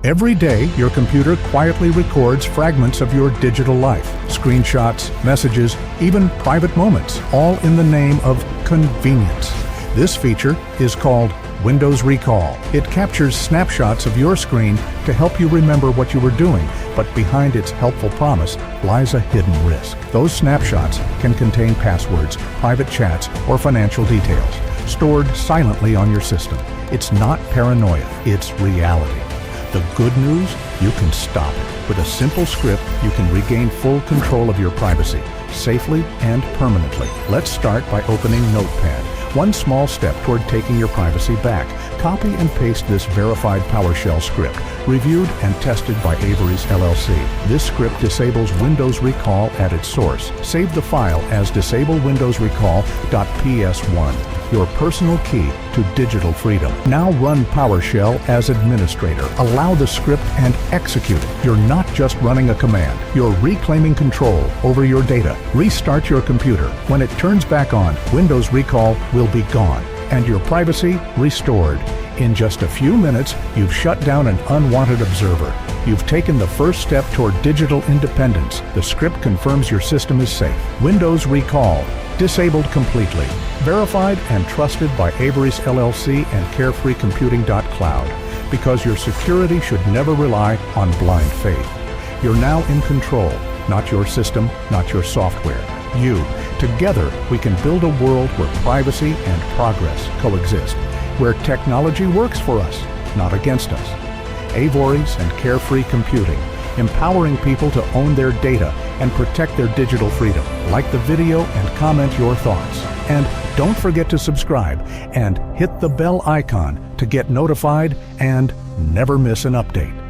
Every day, your computer quietly records fragments of your digital life, screenshots, messages, even private moments, all in the name of convenience. This feature is called Windows Recall. It captures snapshots of your screen to help you remember what you were doing, but behind its helpful promise lies a hidden risk. Those snapshots can contain passwords, private chats, or financial details, stored silently on your system. It's not paranoia, it's reality. The good news? You can stop it. With a simple script, you can regain full control of your privacy, safely and permanently. Let's start by opening Notepad. One small step toward taking your privacy back. Copy and paste this verified PowerShell script, reviewed and tested by AIVorys LLC. This script disables Windows Recall at its source. Save the file as disablewindowsrecall.ps1, your personal key to digital freedom. Now run PowerShell as administrator. Allow the script and execute it. You're not just running a command. You're reclaiming control over your data. Restart your computer. When it turns back on, Windows Recall will be gone and your privacy restored. In just a few minutes, you've shut down an unwanted observer. You've taken the first step toward digital independence. The script confirms your system is safe. Windows Recall, disabled completely. Verified and trusted by AIVorys LLC and Carefree Computing.cloud, because your security should never rely on blind faith. You're now in control, not your system, not your software. You. Together, we can build a world where privacy and progress coexist, where technology works for us, not against us. AIVorys and Carefree Computing, empowering people to own their data and protect their digital freedom. Like the video and comment your thoughts. And don't forget to subscribe and hit the bell icon to get notified and never miss an update.